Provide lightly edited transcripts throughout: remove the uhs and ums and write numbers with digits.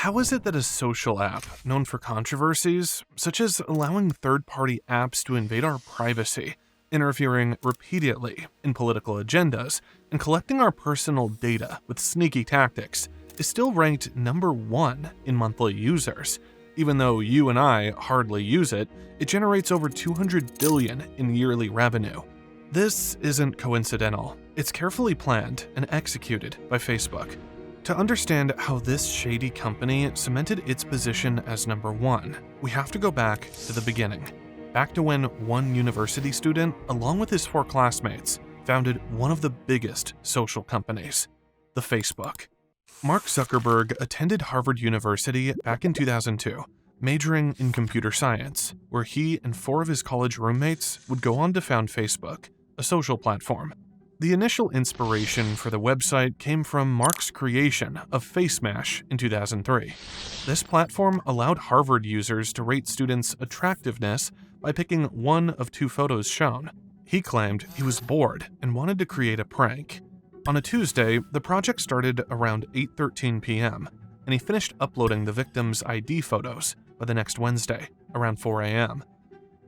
How is it that a social app known for controversies, such as allowing third-party apps to invade our privacy, interfering repeatedly in political agendas, and collecting our personal data with sneaky tactics, is still ranked number 1 in monthly users? Even though you and I hardly use it, it generates over $200 billion in yearly revenue. This isn't coincidental. It's carefully planned and executed by Facebook. To understand how this shady company cemented its position as number 1, we have to go back to the beginning. Back to when one university student, along with his 4 classmates, founded one of the biggest social companies, the Facebook. Mark Zuckerberg attended Harvard University back in 2002, majoring in computer science, where he and 4 of his college roommates would go on to found Facebook, a social platform. The initial inspiration for the website came from Mark's creation of FaceMash in 2003. This platform allowed Harvard users to rate students' attractiveness by picking one of 2 photos shown. He claimed he was bored and wanted to create a prank. On a Tuesday, the project started around 8:13 p.m., and he finished uploading the victims' ID photos by the next Wednesday, around 4 a.m.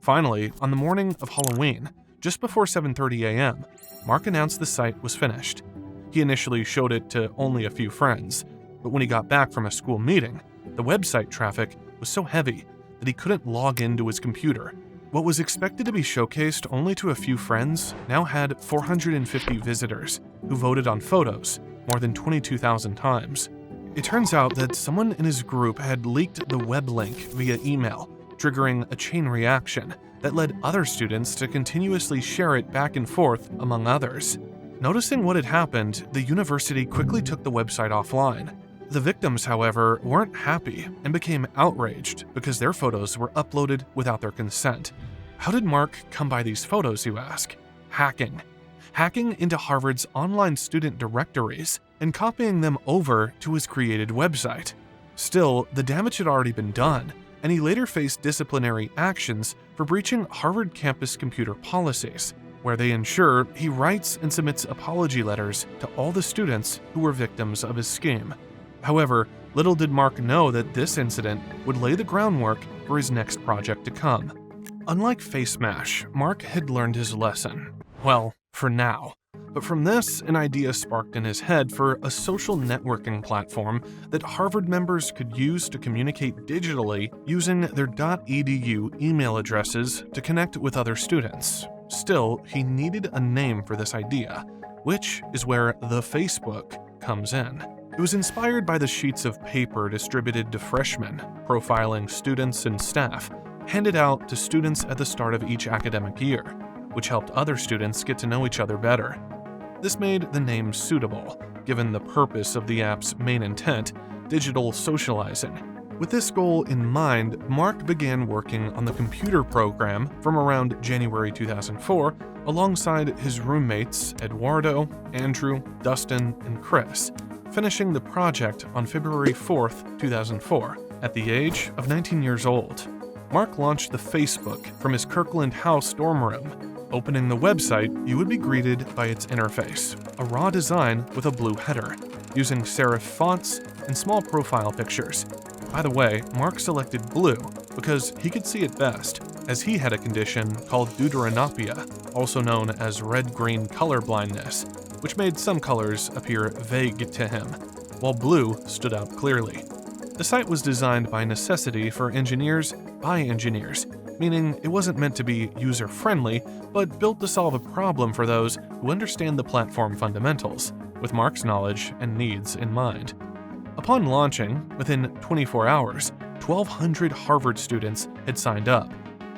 Finally, on the morning of Halloween, just before 7:30 a.m., Mark announced the site was finished. He initially showed it to only a few friends, but when he got back from a school meeting, the website traffic was so heavy that he couldn't log into his computer. What was expected to be showcased only to a few friends now had 450 visitors who voted on photos more than 22,000 times. It turns out that someone in his group had leaked the web link via email, triggering a chain reaction that led other students to continuously share it back and forth among others. Noticing what had happened, the university quickly took the website offline. The victims, however, weren't happy and became outraged because their photos were uploaded without their consent. How did Mark come by these photos, you ask? Hacking. Hacking into Harvard's online student directories and copying them over to his created website. Still, the damage had already been done, and he later faced disciplinary actions for breaching Harvard campus computer policies, where they ensure he writes and submits apology letters to all the students who were victims of his scheme. However, little did Mark know that this incident would lay the groundwork for his next project to come. Unlike FaceMash, Mark had learned his lesson. Well, for now. But from this, an idea sparked in his head for a social networking platform that Harvard members could use to communicate digitally using their .edu email addresses to connect with other students. Still, he needed a name for this idea, which is where the Facebook comes in. It was inspired by the sheets of paper distributed to freshmen, profiling students and staff, handed out to students at the start of each academic year, which helped other students get to know each other better. This made the name suitable, given the purpose of the app's main intent, digital socializing. With this goal in mind, Mark began working on the computer program from around January 2004, alongside his roommates Eduardo, Andrew, Dustin, and Chris, finishing the project on February 4th, 2004, at the age of 19 years old. Mark launched the Facebook from his Kirkland House dorm room. Opening the website, you would be greeted by its interface, a raw design with a blue header, using serif fonts and small profile pictures. By the way, Mark selected blue because he could see it best, as he had a condition called deuteranopia, also known as red-green color blindness, which made some colors appear vague to him, while blue stood out clearly. The site was designed by necessity for engineers by engineers, meaning it wasn't meant to be user-friendly, but built to solve a problem for those who understand the platform fundamentals, with Mark's knowledge and needs in mind. Upon launching, within 24 hours, 1,200 Harvard students had signed up.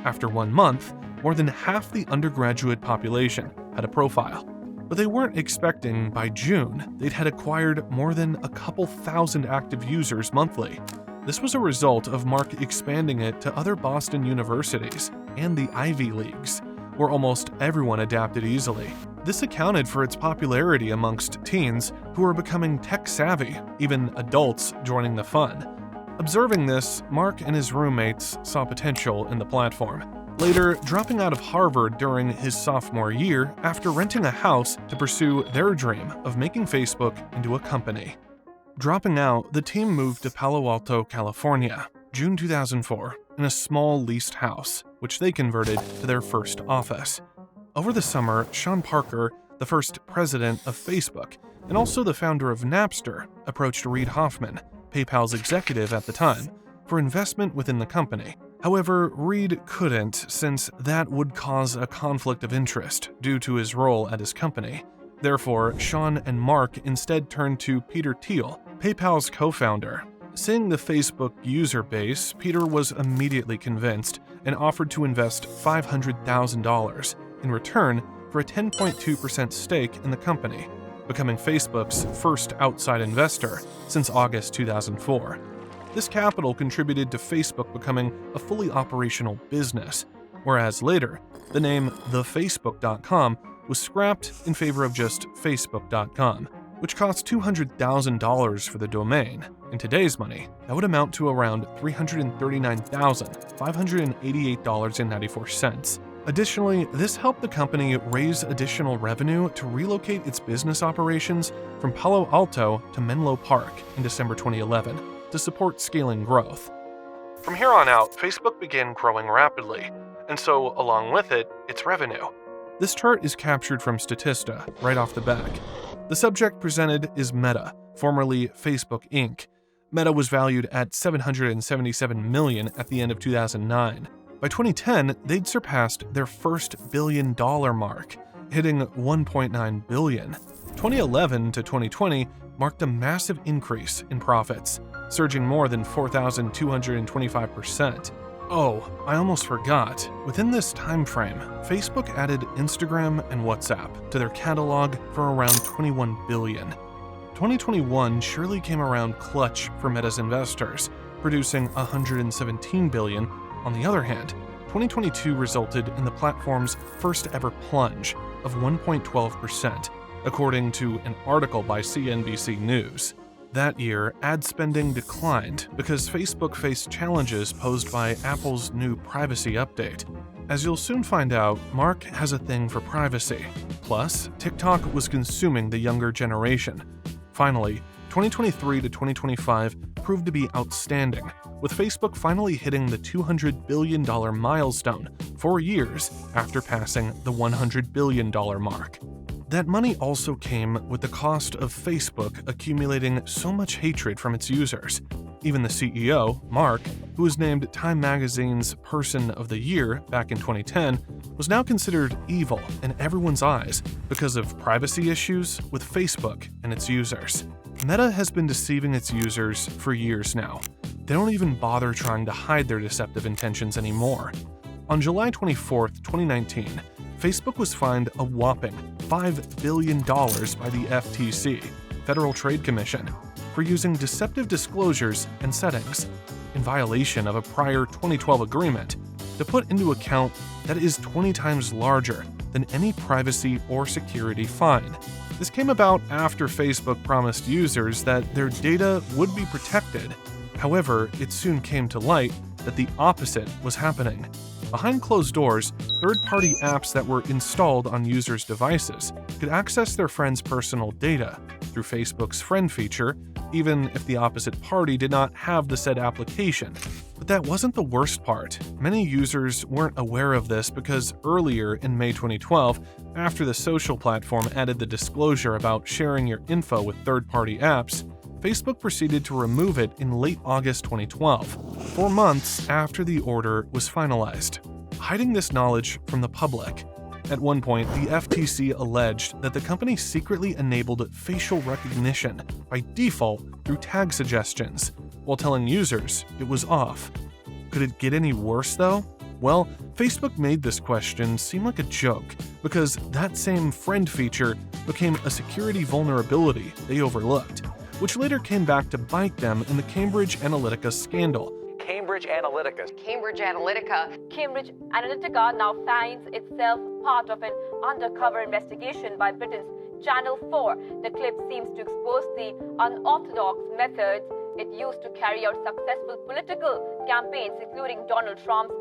After 1 month, more than half the undergraduate population had a profile. But they weren't expecting by June they'd had acquired more than a couple thousand active users monthly. This was a result of Mark expanding it to other Boston universities and the Ivy Leagues, where almost everyone adapted easily. This accounted for its popularity amongst teens who were becoming tech-savvy, even adults joining the fun. Observing this, Mark and his roommates saw potential in the platform, later dropping out of Harvard during his sophomore year after renting a house to pursue their dream of making Facebook into a company. Dropping out, the team moved to Palo Alto, California, June 2004, in a small leased house, which they converted to their first office. Over the summer, Sean Parker, the first president of Facebook, and also the founder of Napster, approached Reid Hoffman, PayPal's executive at the time, for investment within the company. However, Reid couldn't, since that would cause a conflict of interest due to his role at his company. Therefore, Sean and Mark instead turned to Peter Thiel, PayPal's co-founder. Seeing the Facebook user base, Peter was immediately convinced and offered to invest $500,000 in return for a 10.2% stake in the company, becoming Facebook's first outside investor since August 2004. This capital contributed to Facebook becoming a fully operational business, whereas later, the name thefacebook.com was scrapped in favor of just facebook.com, which cost $200,000 for the domain. In today's money, that would amount to around $339,588.94. Additionally, this helped the company raise additional revenue to relocate its business operations from Palo Alto to Menlo Park in December 2011 to support scaling growth. From here on out, Facebook began growing rapidly, and so along with it, its revenue. This chart is captured from Statista right off the back. The subject presented is Meta, formerly Facebook Inc. Meta was valued at $777 million at the end of 2009. By 2010, they'd surpassed their first billion-dollar mark, hitting $1.9 billion. 2011 to 2020 marked a massive increase in profits, surging more than 4,225%. Oh, I almost forgot. Within this time frame, Facebook added Instagram and WhatsApp to their catalog for around $21 billion. 2021 surely came around clutch for Meta's investors, producing $117 billion. On the other hand, 2022 resulted in the platform's first ever plunge of 1.12%, according to an article by CNBC News. That year, ad spending declined because Facebook faced challenges posed by Apple's new privacy update. As you'll soon find out, Mark has a thing for privacy. Plus, TikTok was consuming the younger generation. Finally, 2023 to 2025 proved to be outstanding, with Facebook finally hitting the $200 billion milestone 4 years after passing the $100 billion mark. That money also came with the cost of Facebook accumulating so much hatred from its users. Even the CEO, Mark, who was named Time Magazine's Person of the Year back in 2010, was now considered evil in everyone's eyes because of privacy issues with Facebook and its users. Meta has been deceiving its users for years now. They don't even bother trying to hide their deceptive intentions anymore. On July 24, 2019, Facebook was fined a whopping $5 billion by the FTC, Federal Trade Commission, for using deceptive disclosures and settings, in violation of a prior 2012 agreement, to put into account that is 20 times larger than any privacy or security fine. This came about after Facebook promised users that their data would be protected. However, it soon came to light that the opposite was happening. Behind closed doors, third-party apps that were installed on users' devices could access their friends' personal data through Facebook's friend feature, even if the opposite party did not have the said application. But that wasn't the worst part. Many users weren't aware of this because earlier in May 2012, after the social platform added the disclosure about sharing your info with third-party apps, Facebook proceeded to remove it in late August 2012, 4 months after the order was finalized, hiding this knowledge from the public. At one point, the FTC alleged that the company secretly enabled facial recognition by default through tag suggestions, while telling users it was off. Could it get any worse though? Well, Facebook made this question seem like a joke because that same friend feature became a security vulnerability they overlooked, which later came back to bite them in the Cambridge Analytica scandal. Cambridge Analytica. Cambridge Analytica. Cambridge Analytica now finds itself part of an undercover investigation by Britain's Channel 4. The clip seems to expose the unorthodox methods it used to carry out successful political campaigns, including Donald Trump's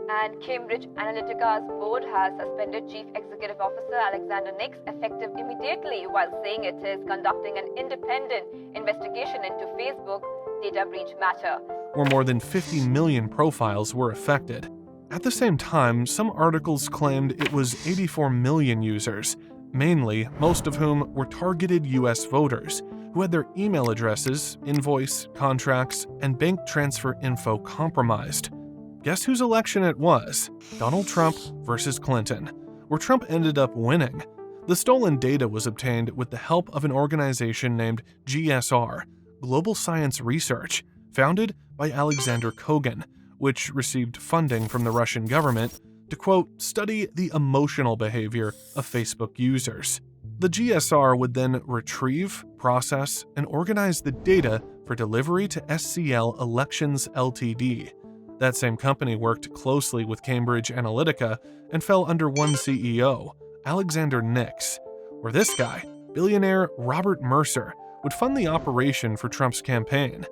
And Cambridge Analytica's board has suspended Chief Executive Officer Alexander Nix effective immediately, while saying it is conducting an independent investigation into Facebook data breach matter, where more than 50 million profiles were affected. At the same time, some articles claimed it was 84 million users, mainly most of whom were targeted US voters, who had their email addresses, invoice, contracts, and bank transfer info compromised. Guess whose election it was? Donald Trump versus Clinton, where Trump ended up winning. The stolen data was obtained with the help of an organization named GSR, Global Science Research, founded by Alexander Kogan, which received funding from the Russian government to, quote, study the emotional behavior of Facebook users. The GSR would then retrieve, process, and organize the data for delivery to SCL Elections Ltd. That same company worked closely with Cambridge Analytica and fell under one CEO, Alexander Nix, where this guy, billionaire Robert Mercer, would fund the operation for Trump's campaign.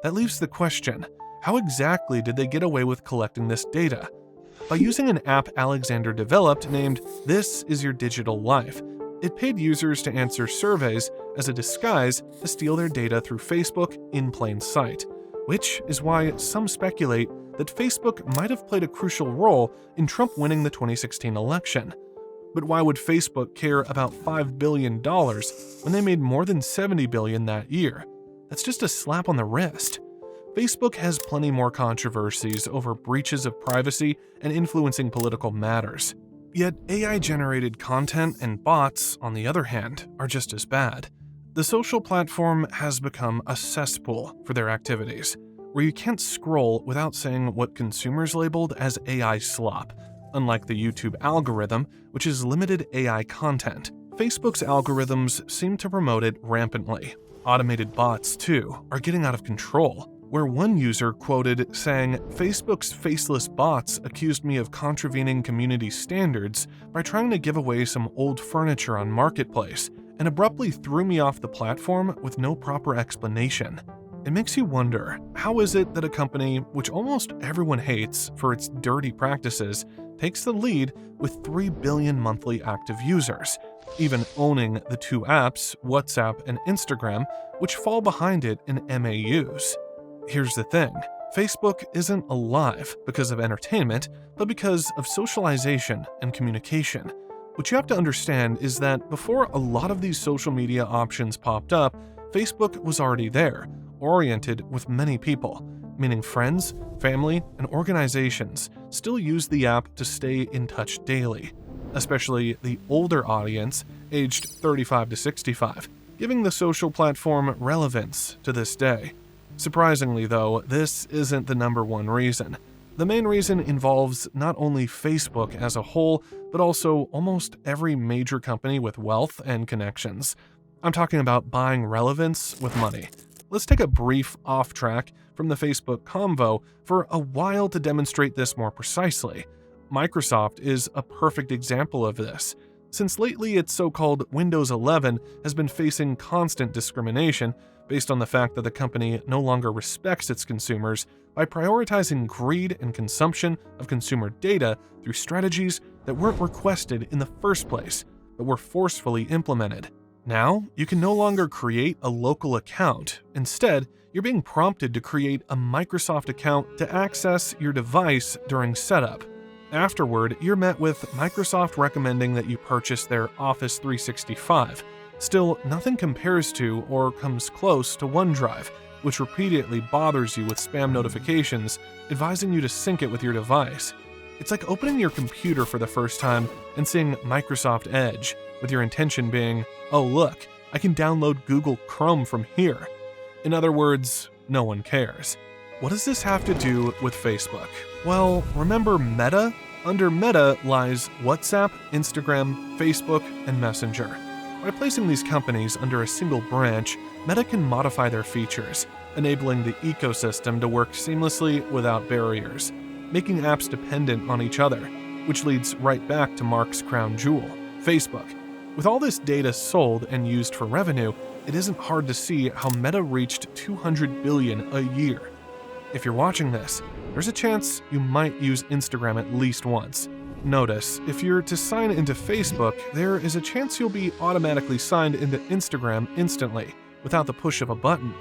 That leaves the question, how exactly did they get away with collecting this data? By using an app Alexander developed named This Is Your Digital Life. It paid users to answer surveys as a disguise to steal their data through Facebook in plain sight, which is why some speculate that Facebook might have played a crucial role in Trump winning the 2016 election. But why would Facebook care about $5 billion when they made more than $70 billion that year? That's just a slap on the wrist. Facebook has plenty more controversies over breaches of privacy and influencing political matters. Yet AI-generated content and bots, on the other hand, are just as bad. The social platform has become a cesspool for their activities, where you can't scroll without saying what consumers labeled as AI slop, unlike the YouTube algorithm, which is limited AI content. Facebook's algorithms seem to promote it rampantly. Automated bots, too, are getting out of control, where one user quoted saying, "Facebook's faceless bots accused me of contravening community standards by trying to give away some old furniture on Marketplace, and abruptly threw me off the platform with no proper explanation." It makes you wonder, how is it that a company which almost everyone hates for its dirty practices takes the lead with 3 billion monthly active users, even owning the two apps, WhatsApp and Instagram, which fall behind it in MAUs? Here's the thing, Facebook isn't alive because of entertainment, but because of socialization and communication. What you have to understand is that before a lot of these social media options popped up, Facebook was already there, oriented with many people, meaning friends, family, and organizations still use the app to stay in touch daily, especially the older audience aged 35 to 65, giving the social platform relevance to this day. Surprisingly, though, this isn't the number one reason. The main reason involves not only Facebook as a whole, but also almost every major company with wealth and connections. I'm talking about buying relevance with money. Let's take a brief off-track from the Facebook convo for a while to demonstrate this more precisely. Microsoft is a perfect example of this, since lately its so-called Windows 11 has been facing constant discrimination based on the fact that the company no longer respects its consumers by prioritizing greed and consumption of consumer data through strategies that weren't requested in the first place, but were forcefully implemented. Now, you can no longer create a local account. Instead, you're being prompted to create a Microsoft account to access your device during setup. Afterward, you're met with Microsoft recommending that you purchase their Office 365. Still, nothing compares to or comes close to OneDrive, which repeatedly bothers you with spam notifications advising you to sync it with your device. It's like opening your computer for the first time and seeing Microsoft Edge, with your intention being, oh look, I can download Google Chrome from here. In other words, no one cares. What does this have to do with Facebook? Well, remember Meta? Under Meta lies WhatsApp, Instagram, Facebook, and Messenger. By placing these companies under a single branch, Meta can modify their features, enabling the ecosystem to work seamlessly without barriers, making apps dependent on each other, which leads right back to Mark's crown jewel, Facebook. With all this data sold and used for revenue, it isn't hard to see how Meta reached $200 billion a year. If you're watching this, there's a chance you might use Instagram at least once. Notice, if you're to sign into Facebook, there is a chance you'll be automatically signed into Instagram instantly, without the push of a button.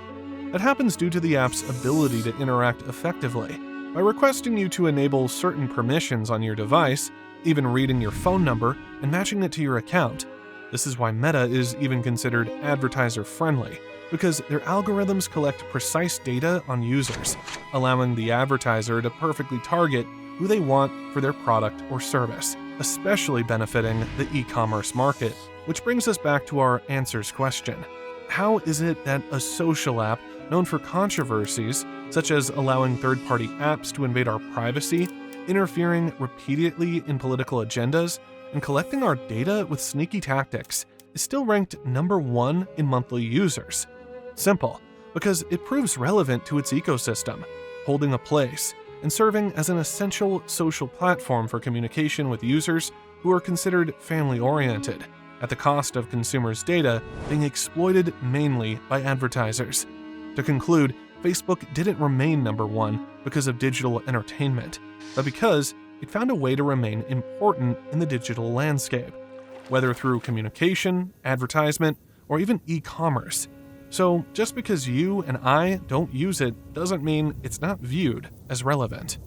That happens due to the app's ability to interact effectively by requesting you to enable certain permissions on your device, even reading your phone number and matching it to your account. This is why Meta is even considered advertiser-friendly, because their algorithms collect precise data on users, allowing the advertiser to perfectly target who they want for their product or service, especially benefiting the e-commerce market. Which brings us back to our answers question. How is it that a social app known for controversies, such as allowing third-party apps to invade our privacy, interfering repeatedly in political agendas, and collecting our data with sneaky tactics, is still ranked number 1 in monthly users? Simple, because it proves relevant to its ecosystem, holding a place, and serving as an essential social platform for communication with users who are considered family-oriented, at the cost of consumers' data being exploited mainly by advertisers. To conclude, Facebook didn't remain number 1 because of digital entertainment, but because it found a way to remain important in the digital landscape, whether through communication, advertisement, or even e-commerce. So just because you and I don't use it doesn't mean it's not viewed as relevant.